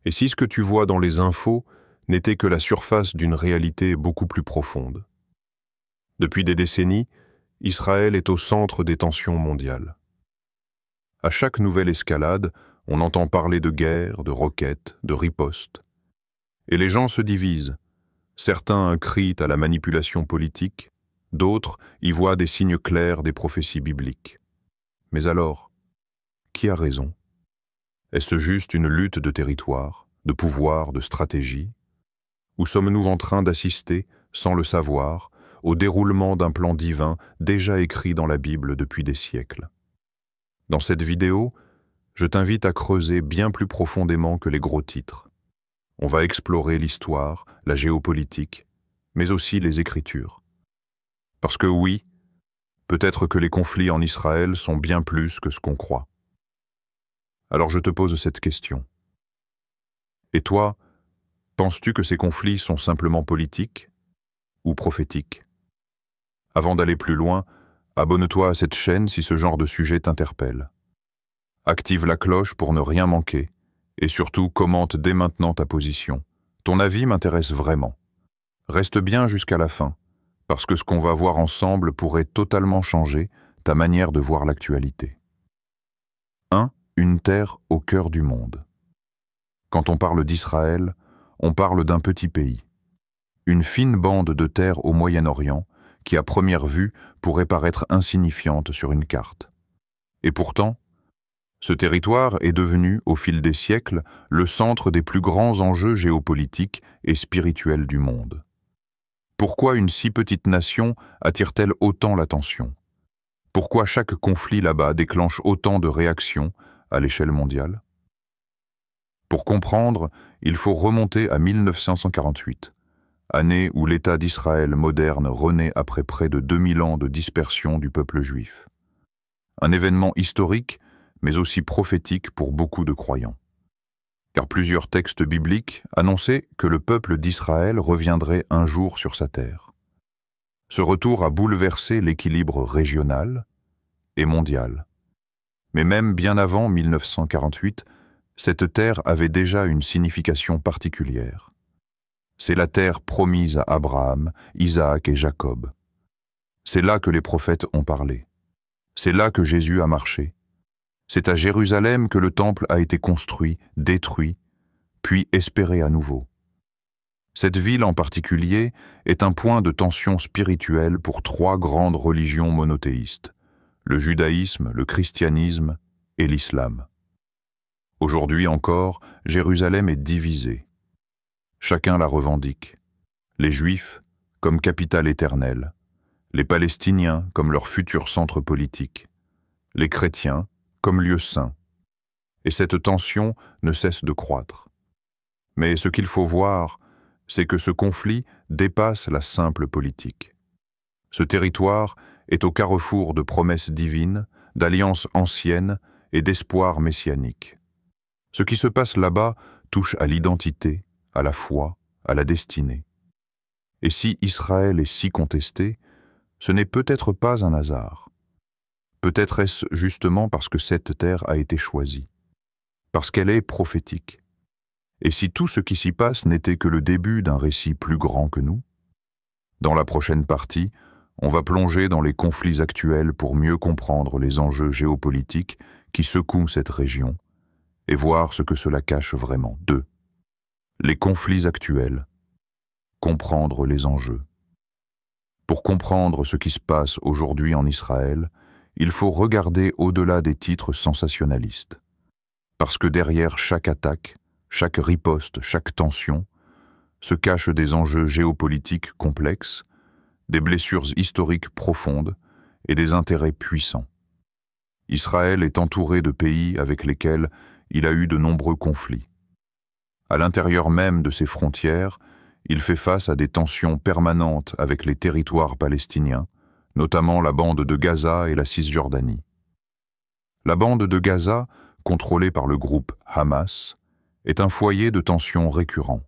Et si ce que tu vois dans les infos n'était que la surface d'une réalité beaucoup plus profonde? Depuis des décennies, Israël est au centre des tensions mondiales. À chaque nouvelle escalade, on entend parler de guerre, de roquettes, de ripostes. Et les gens se divisent. Certains crient à la manipulation politique, d'autres y voient des signes clairs des prophéties bibliques. Mais alors, qui a raison? Est-ce juste une lutte de territoire, de pouvoir, de stratégie? Ou sommes-nous en train d'assister, sans le savoir, au déroulement d'un plan divin déjà écrit dans la Bible depuis des siècles? Dans cette vidéo, je t'invite à creuser bien plus profondément que les gros titres. On va explorer l'histoire, la géopolitique, mais aussi les Écritures. Parce que oui, peut-être que les conflits en Israël sont bien plus que ce qu'on croit. Alors je te pose cette question. Et toi, penses-tu que ces conflits sont simplement politiques ou prophétiques? Avant d'aller plus loin, abonne-toi à cette chaîne si ce genre de sujet t'interpelle. Active la cloche pour ne rien manquer et surtout commente dès maintenant ta position. Ton avis m'intéresse vraiment. Reste bien jusqu'à la fin, parce que ce qu'on va voir ensemble pourrait totalement changer ta manière de voir l'actualité. 1. Une terre au cœur du monde. Quand on parle d'Israël, on parle d'un petit pays. Une fine bande de terre au Moyen-Orient qui, à première vue, pourrait paraître insignifiante sur une carte. Et pourtant, ce territoire est devenu, au fil des siècles, le centre des plus grands enjeux géopolitiques et spirituels du monde. Pourquoi une si petite nation attire-t-elle autant l'attention? Pourquoi chaque conflit là-bas déclenche autant de réactions à l'échelle mondiale? Pour comprendre, il faut remonter à 1948, année où l'État d'Israël moderne renaît après près de 2000 ans de dispersion du peuple juif. Un événement historique, mais aussi prophétique pour beaucoup de croyants. Car plusieurs textes bibliques annonçaient que le peuple d'Israël reviendrait un jour sur sa terre. Ce retour a bouleversé l'équilibre régional et mondial. Mais même bien avant 1948, cette terre avait déjà une signification particulière. C'est la terre promise à Abraham, Isaac et Jacob. C'est là que les prophètes ont parlé. C'est là que Jésus a marché. C'est à Jérusalem que le temple a été construit, détruit, puis espéré à nouveau. Cette ville en particulier est un point de tension spirituelle pour trois grandes religions monothéistes, le judaïsme, le christianisme et l'islam. Aujourd'hui encore, Jérusalem est divisée. Chacun la revendique. Les Juifs comme capitale éternelle, les Palestiniens comme leur futur centre politique, les chrétiens comme lieu saint. Et cette tension ne cesse de croître. Mais ce qu'il faut voir, c'est que ce conflit dépasse la simple politique. Ce territoire est au carrefour de promesses divines, d'alliances anciennes et d'espoirs messianiques. Ce qui se passe là-bas touche à l'identité, à la foi, à la destinée. Et si Israël est si contesté, ce n'est peut-être pas un hasard. Peut-être est-ce justement parce que cette terre a été choisie, parce qu'elle est prophétique. Et si tout ce qui s'y passe n'était que le début d'un récit plus grand que nous? Dans la prochaine partie, on va plonger dans les conflits actuels pour mieux comprendre les enjeux géopolitiques qui secouent cette région et voir ce que cela cache vraiment. 2. Les conflits actuels. Comprendre les enjeux. Pour comprendre ce qui se passe aujourd'hui en Israël, il faut regarder au-delà des titres sensationnalistes. Parce que derrière chaque attaque, chaque riposte, chaque tension, se cachent des enjeux géopolitiques complexes, des blessures historiques profondes et des intérêts puissants. Israël est entouré de pays avec lesquels il a eu de nombreux conflits. À l'intérieur même de ses frontières, il fait face à des tensions permanentes avec les territoires palestiniens, notamment la bande de Gaza et la Cisjordanie. La bande de Gaza, contrôlée par le groupe Hamas, est un foyer de tensions récurrents.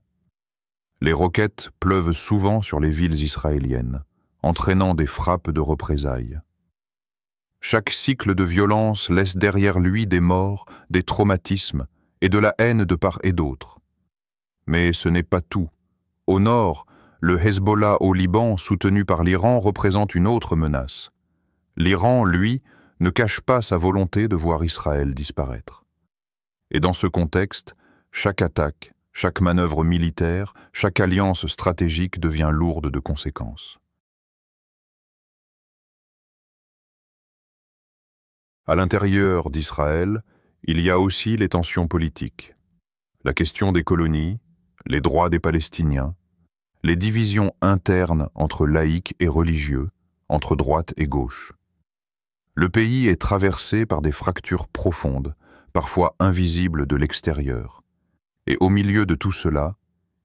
Les roquettes pleuvent souvent sur les villes israéliennes, entraînant des frappes de représailles. Chaque cycle de violence laisse derrière lui des morts, des traumatismes et de la haine de part et d'autre. Mais ce n'est pas tout. Au nord, le Hezbollah au Liban, soutenu par l'Iran, représente une autre menace. L'Iran, lui, ne cache pas sa volonté de voir Israël disparaître. Et dans ce contexte, chaque attaque, chaque manœuvre militaire, chaque alliance stratégique devient lourde de conséquences. À l'intérieur d'Israël, il y a aussi les tensions politiques. La question des colonies, les droits des Palestiniens, les divisions internes entre laïcs et religieux, entre droite et gauche. Le pays est traversé par des fractures profondes, parfois invisibles de l'extérieur. Et au milieu de tout cela,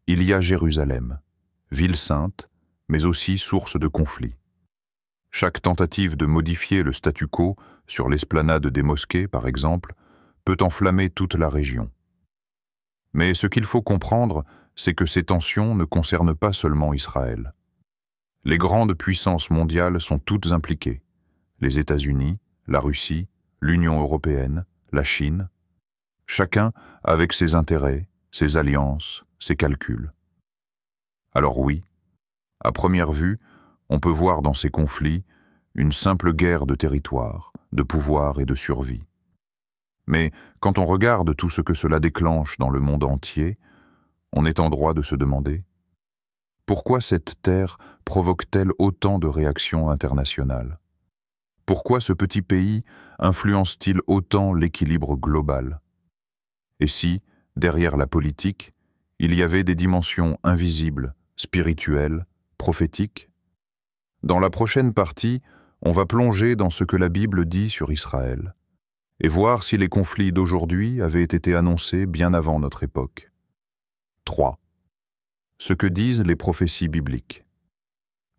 il y a Jérusalem, ville sainte, mais aussi source de conflits. Chaque tentative de modifier le statu quo, sur l'esplanade des mosquées par exemple, peut enflammer toute la région. Mais ce qu'il faut comprendre, c'est que ces tensions ne concernent pas seulement Israël. Les grandes puissances mondiales sont toutes impliquées. Les États-Unis, la Russie, l'Union européenne, la Chine, chacun avec ses intérêts, ses alliances, ses calculs. Alors oui, à première vue, on peut voir dans ces conflits une simple guerre de territoire, de pouvoir et de survie. Mais quand on regarde tout ce que cela déclenche dans le monde entier, on est en droit de se demander pourquoi cette terre provoque-t-elle autant de réactions internationales? Pourquoi ce petit pays influence-t-il autant l'équilibre global? Et si, derrière la politique, il y avait des dimensions invisibles, spirituelles, prophétiques? Dans la prochaine partie, on va plonger dans ce que la Bible dit sur Israël et voir si les conflits d'aujourd'hui avaient été annoncés bien avant notre époque. 3. Ce que disent les prophéties bibliques.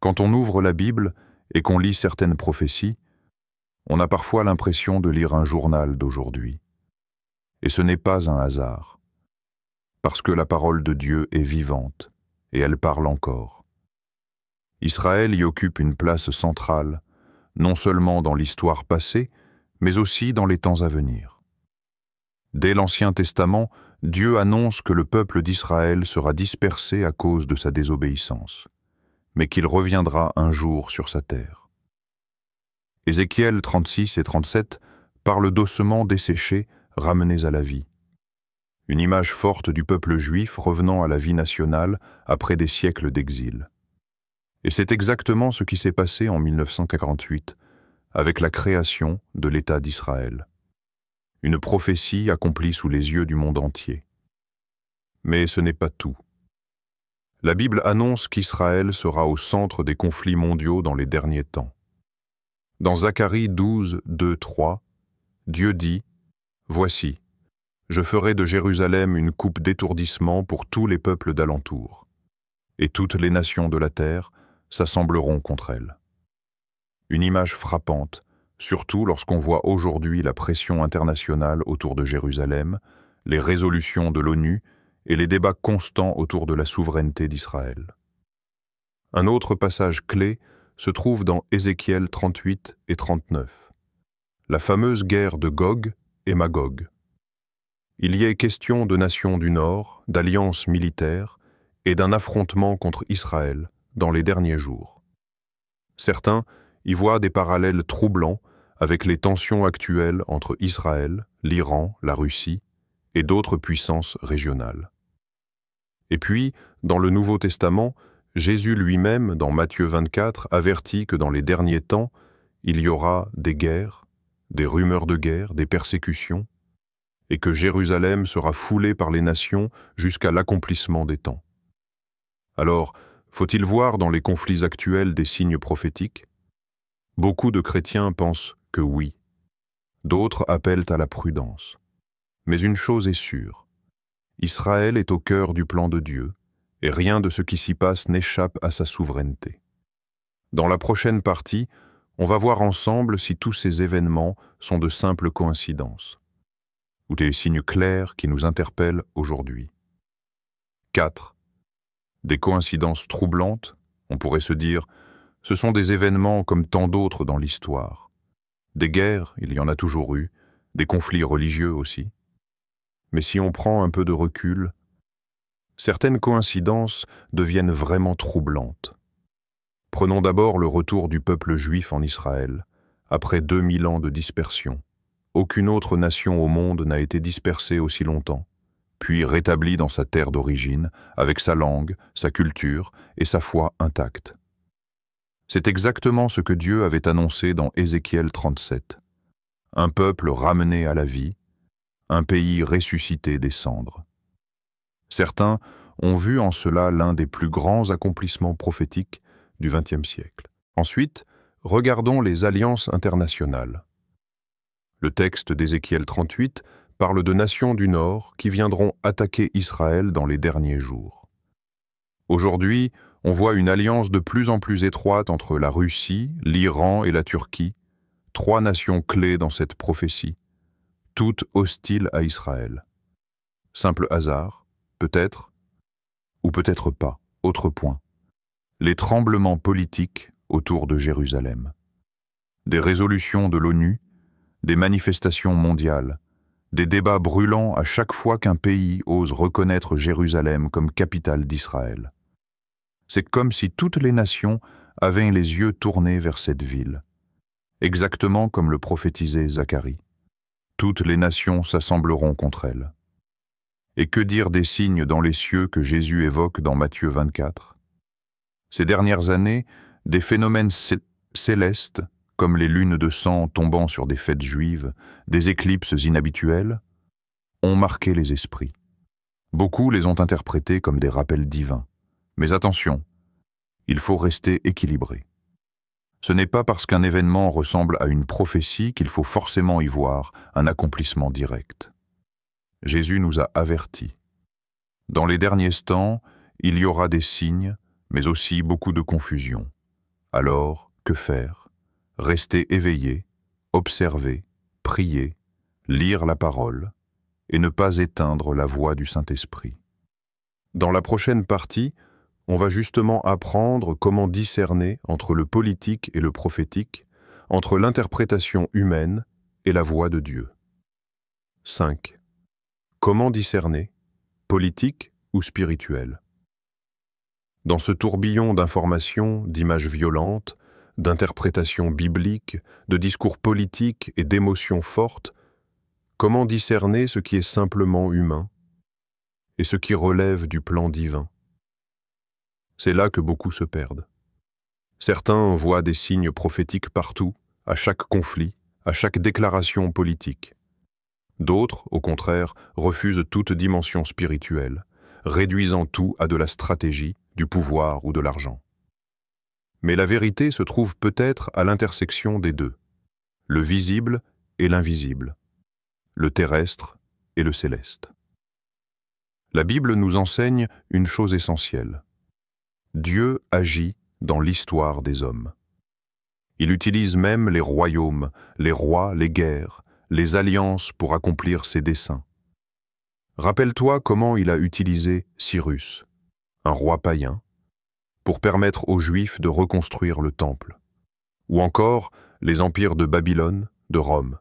Quand on ouvre la Bible et qu'on lit certaines prophéties, on a parfois l'impression de lire un journal d'aujourd'hui. Et ce n'est pas un hasard, parce que la parole de Dieu est vivante et elle parle encore. Israël y occupe une place centrale, non seulement dans l'histoire passée, mais aussi dans les temps à venir. Dès l'Ancien Testament, Dieu annonce que le peuple d'Israël sera dispersé à cause de sa désobéissance, mais qu'il reviendra un jour sur sa terre. Ézéchiel 36 et 37 parlent d'ossements desséchés ramenés à la vie. Une image forte du peuple juif revenant à la vie nationale après des siècles d'exil. Et c'est exactement ce qui s'est passé en 1948, avec la création de l'État d'Israël. Une prophétie accomplie sous les yeux du monde entier. Mais ce n'est pas tout. La Bible annonce qu'Israël sera au centre des conflits mondiaux dans les derniers temps. Dans Zacharie 12, 2, 3, Dieu dit « Voici, je ferai de Jérusalem une coupe d'étourdissement pour tous les peuples d'alentour, et toutes les nations de la terre s'assembleront contre elle. » Une image frappante, surtout lorsqu'on voit aujourd'hui la pression internationale autour de Jérusalem, les résolutions de l'ONU et les débats constants autour de la souveraineté d'Israël. Un autre passage clé se trouve dans Ézéchiel 38 et 39, la fameuse guerre de Gog et Magog. Il y est question de nations du Nord, d'alliances militaires et d'un affrontement contre Israël dans les derniers jours. Certains y voient des parallèles troublants avec les tensions actuelles entre Israël, l'Iran, la Russie et d'autres puissances régionales. Et puis, dans le Nouveau Testament, Jésus lui-même, dans Matthieu 24, avertit que dans les derniers temps, il y aura des guerres, des rumeurs de guerre, des persécutions, et que Jérusalem sera foulée par les nations jusqu'à l'accomplissement des temps. Alors, faut-il voir dans les conflits actuels des signes prophétiques? Beaucoup de chrétiens pensent que oui. D'autres appellent à la prudence. Mais une chose est sûre, Israël est au cœur du plan de Dieu, et rien de ce qui s'y passe n'échappe à sa souveraineté. Dans la prochaine partie, on va voir ensemble si tous ces événements sont de simples coïncidences, ou des signes clairs qui nous interpellent aujourd'hui. 4. Des coïncidences troublantes, on pourrait se dire, ce sont des événements comme tant d'autres dans l'histoire. Des guerres, il y en a toujours eu, des conflits religieux aussi. Mais si on prend un peu de recul, Certaines coïncidences deviennent vraiment troublantes. Prenons d'abord le retour du peuple juif en Israël, après 2000 ans de dispersion. Aucune autre nation au monde n'a été dispersée aussi longtemps, puis rétablie dans sa terre d'origine, avec sa langue, sa culture et sa foi intactes. C'est exactement ce que Dieu avait annoncé dans Ézéchiel 37. Un peuple ramené à la vie, un pays ressuscité des cendres. Certains ont vu en cela l'un des plus grands accomplissements prophétiques du XXe siècle. Ensuite, regardons les alliances internationales. Le texte d'Ézéchiel 38 parle de nations du Nord qui viendront attaquer Israël dans les derniers jours. Aujourd'hui, on voit une alliance de plus en plus étroite entre la Russie, l'Iran et la Turquie, trois nations clés dans cette prophétie, toutes hostiles à Israël. Simple hasard, peut-être, ou peut-être pas. Autre point. Les tremblements politiques autour de Jérusalem. Des résolutions de l'ONU, des manifestations mondiales, des débats brûlants à chaque fois qu'un pays ose reconnaître Jérusalem comme capitale d'Israël. C'est comme si toutes les nations avaient les yeux tournés vers cette ville, exactement comme le prophétisait Zacharie. Toutes les nations s'assembleront contre elle. Et que dire des signes dans les cieux que Jésus évoque dans Matthieu 24? Ces dernières années, des phénomènes célestes, comme les lunes de sang tombant sur des fêtes juives, des éclipses inhabituelles, ont marqué les esprits. Beaucoup les ont interprétés comme des rappels divins. Mais attention, il faut rester équilibré. Ce n'est pas parce qu'un événement ressemble à une prophétie qu'il faut forcément y voir un accomplissement direct. Jésus nous a avertis. Dans les derniers temps, il y aura des signes, mais aussi beaucoup de confusion. Alors, que faire? Rester éveillé, observer, prier, lire la parole, et ne pas éteindre la voix du Saint-Esprit. Dans la prochaine partie, on va justement apprendre comment discerner entre le politique et le prophétique, entre l'interprétation humaine et la voix de Dieu. 5. Comment discerner, politique ou spirituel? Dans ce tourbillon d'informations, d'images violentes, d'interprétations bibliques, de discours politiques et d'émotions fortes, comment discerner ce qui est simplement humain et ce qui relève du plan divin? C'est là que beaucoup se perdent. Certains voient des signes prophétiques partout, à chaque conflit, à chaque déclaration politique. D'autres, au contraire, refusent toute dimension spirituelle, réduisant tout à de la stratégie, du pouvoir ou de l'argent. Mais la vérité se trouve peut-être à l'intersection des deux, le visible et l'invisible, le terrestre et le céleste. La Bible nous enseigne une chose essentielle. Dieu agit dans l'histoire des hommes. Il utilise même les royaumes, les rois, les guerres, les alliances pour accomplir ses desseins. Rappelle-toi comment il a utilisé Cyrus, un roi païen, pour permettre aux Juifs de reconstruire le temple, ou encore les empires de Babylone, de Rome.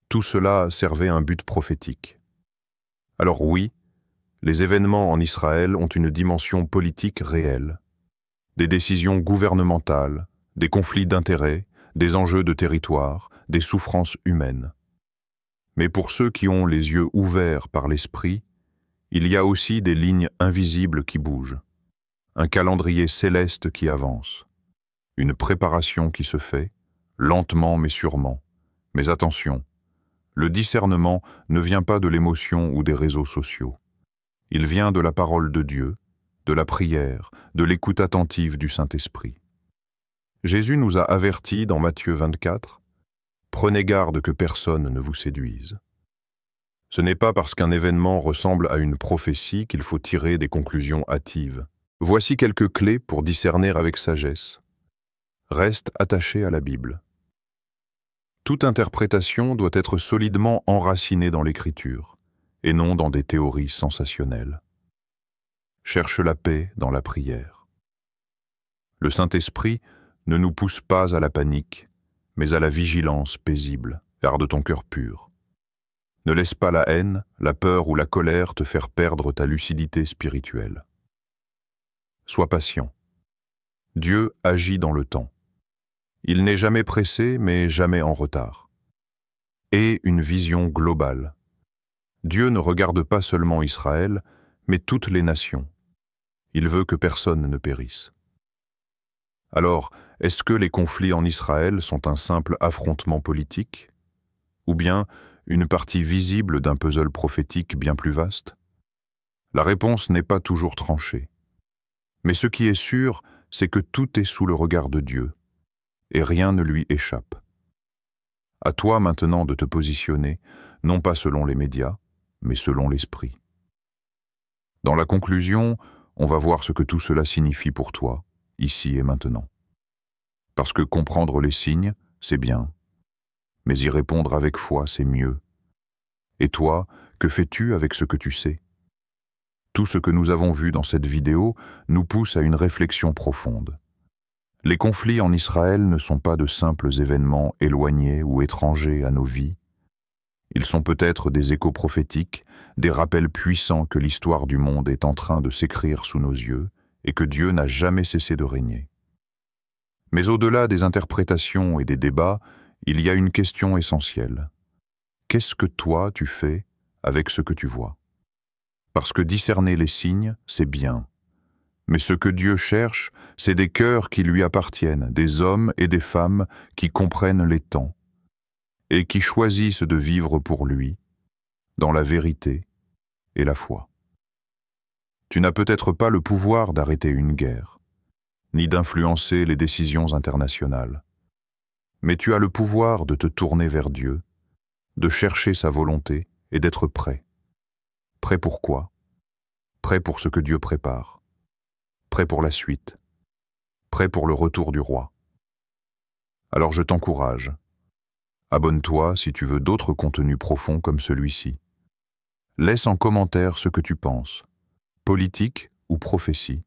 Tout cela servait un but prophétique. Alors oui, les événements en Israël ont une dimension politique réelle. Des décisions gouvernementales, des conflits d'intérêts, des enjeux de territoire, des souffrances humaines. Mais pour ceux qui ont les yeux ouverts par l'esprit, il y a aussi des lignes invisibles qui bougent, un calendrier céleste qui avance, une préparation qui se fait, lentement mais sûrement. Mais attention, le discernement ne vient pas de l'émotion ou des réseaux sociaux. Il vient de la parole de Dieu, de la prière, de l'écoute attentive du Saint-Esprit. Jésus nous a avertis dans Matthieu 24, « Prenez garde que personne ne vous séduise ». Ce n'est pas parce qu'un événement ressemble à une prophétie qu'il faut tirer des conclusions hâtives. Voici quelques clés pour discerner avec sagesse. Reste attaché à la Bible. Toute interprétation doit être solidement enracinée dans l'Écriture, et non dans des théories sensationnelles. Cherche la paix dans la prière. Le Saint-Esprit ne nous pousse pas à la panique, mais à la vigilance paisible. Garde ton cœur pur. Ne laisse pas la haine, la peur ou la colère te faire perdre ta lucidité spirituelle. Sois patient. Dieu agit dans le temps. Il n'est jamais pressé, mais jamais en retard. Aie une vision globale. Dieu ne regarde pas seulement Israël, mais toutes les nations. Il veut que personne ne périsse. Alors, est-ce que les conflits en Israël sont un simple affrontement politique? Ou bien une partie visible d'un puzzle prophétique bien plus vaste? La réponse n'est pas toujours tranchée. Mais ce qui est sûr, c'est que tout est sous le regard de Dieu, et rien ne lui échappe. À toi maintenant de te positionner, non pas selon les médias, mais selon l'esprit. Dans la conclusion, on va voir ce que tout cela signifie pour toi, ici et maintenant. Parce que comprendre les signes, c'est bien, mais y répondre avec foi, c'est mieux. Et toi, que fais-tu avec ce que tu sais? Tout ce que nous avons vu dans cette vidéo nous pousse à une réflexion profonde. Les conflits en Israël ne sont pas de simples événements éloignés ou étrangers à nos vies. Ils sont peut-être des échos prophétiques, des rappels puissants que l'histoire du monde est en train de s'écrire sous nos yeux et que Dieu n'a jamais cessé de régner. Mais au-delà des interprétations et des débats, il y a une question essentielle. Qu'est-ce que toi tu fais avec ce que tu vois? Parce que discerner les signes, c'est bien. Mais ce que Dieu cherche, c'est des cœurs qui lui appartiennent, des hommes et des femmes qui comprennent les temps et qui choisissent de vivre pour lui, dans la vérité et la foi. Tu n'as peut-être pas le pouvoir d'arrêter une guerre, ni d'influencer les décisions internationales, mais tu as le pouvoir de te tourner vers Dieu, de chercher sa volonté et d'être prêt. Prêt pour quoi? Prêt pour ce que Dieu prépare. Prêt pour la suite. Prêt pour le retour du roi. Alors je t'encourage. Abonne-toi si tu veux d'autres contenus profonds comme celui-ci. Laisse en commentaire ce que tu penses, politique ou prophétie.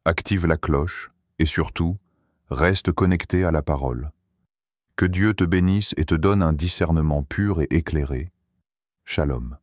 Active la cloche et surtout, reste connecté à la parole. Que Dieu te bénisse et te donne un discernement pur et éclairé. Shalom.